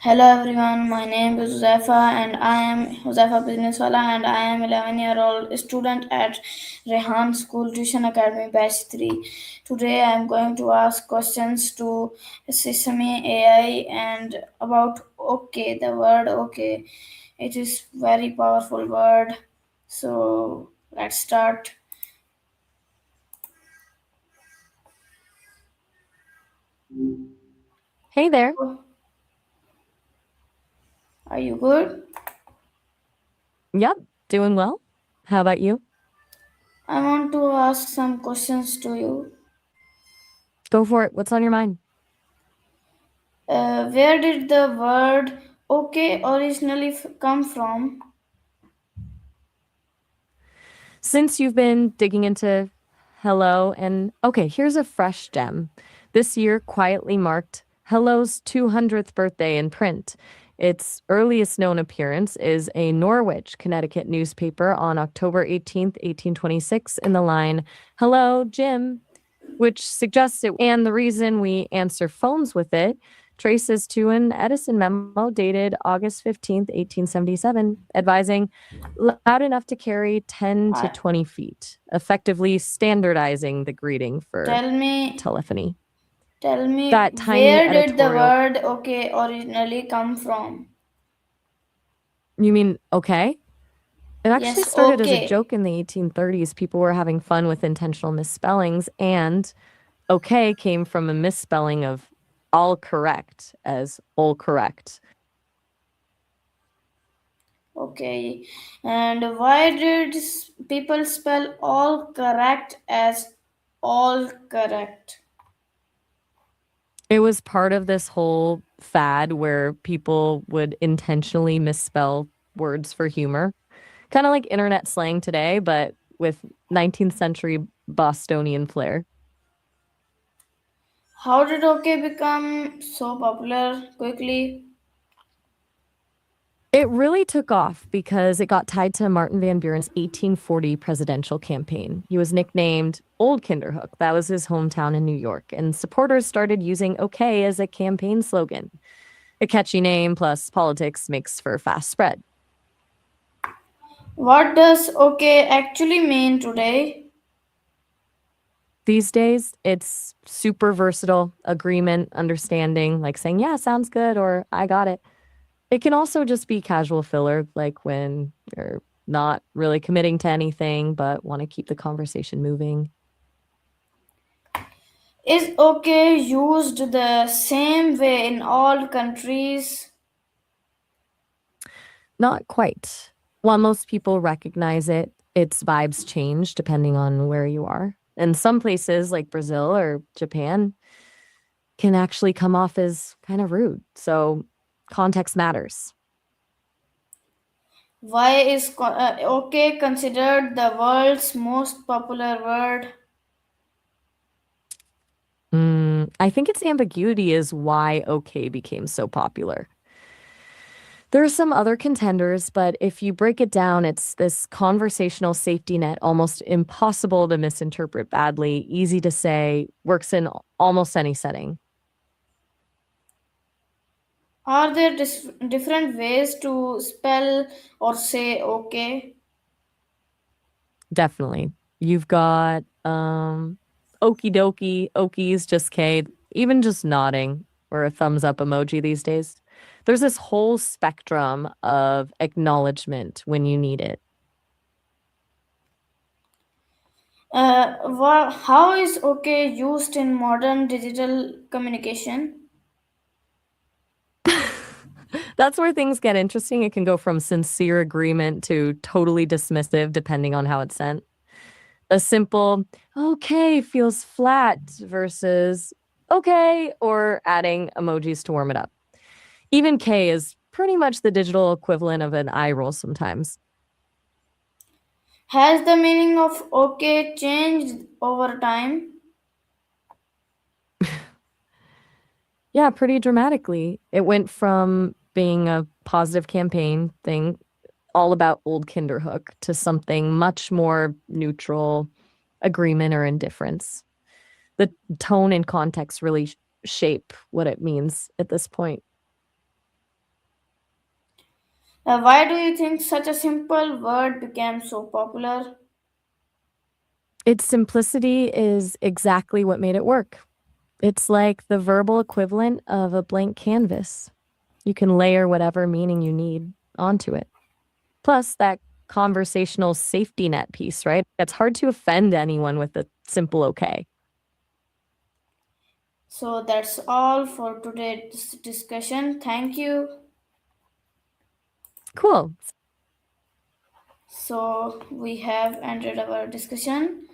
Hello everyone, my name is Huzaifa and I am Huzaifa Businesswala and I am 11-year-old student at Rehan School Tuition Academy Batch 3. Today I am going to ask questions to Sesame AI and about okay, the word okay. It is very powerful word. So let's start. Hey there. Are you good? Yep, doing well. How about you? I want to ask some questions to you. Go for it. What's on your mind? Where did the word okay originally come from? Since you've been digging into Hello and okay, here's a fresh gem. This year quietly marked Hello's 200th birthday in print. Its earliest known appearance is a Norwich, Connecticut newspaper on October 18th, 1826 in the line, "Hello, Jim," which suggests it. And the reason we answer phones with it traces to an Edison memo dated August 15th, 1877, advising loud enough to carry 10 to I, 20 feet, effectively standardizing the greeting for tell me, telephony. tell me, That tiny where did the editorial, word okay originally come from? you mean okay? It actually Yes, started as a okay. joke in the 1830s. People were having fun with intentional misspellings, and okay came from a misspelling of all correct as all correct. Okay. And why did people spell all correct as all correct? It was part of this whole fad where people would intentionally misspell words for humor, kind of like internet slang today, but with 19th century Bostonian flair. How did okay become so popular quickly? It really took off because it got tied to Martin Van Buren's 1840 presidential campaign. He was nicknamed Old Kinderhook. That was his hometown in New York, and supporters started using okay as a campaign slogan. A catchy name plus politics makes for fast spread. What does okay actually mean today? These days, it's super versatile agreement, understanding, like saying, yeah, sounds good, or I got it. It can also just be casual filler, like when you're not really committing to anything, but want to keep the conversation moving. Is okay used the same way in all countries? Not quite. While most people recognize it, its vibes change depending on where you are. And some places, like Brazil or Japan, can actually come off as kind of rude. So context matters. Why is okay considered the world's most popular word? I think its ambiguity is why OK became so popular. There are some other contenders, but if you break it down, it's this conversational safety net, almost impossible to misinterpret badly, easy to say, works in almost any setting. Are there different ways to spell or say okay? Definitely. You've got okie dokie, okies, just K, even just nodding or a thumbs up emoji these days. There's this whole spectrum of acknowledgement when you need it. How is okay used in modern digital communication? That's where things get interesting. It can go from sincere agreement to totally dismissive, depending on how it's sent. A simple okay feels flat versus okay, or adding emojis to warm it up. Even K is pretty much the digital equivalent of an eye roll sometimes. Has the meaning of okay changed over time? Yeah, pretty dramatically. It went from being a positive campaign thing, all about old Kinderhook, to something much more neutral, agreement or indifference. The tone and context really shape what it means at this point. Why do you think such a simple word became so popular? Its simplicity is exactly what made it work. It's like the verbal equivalent of a blank canvas. You can layer whatever meaning you need onto it. Plus, that conversational safety net piece, right? It's hard to offend anyone with a simple okay. So that's all for today's discussion. Thank you. Cool. So we have ended our discussion.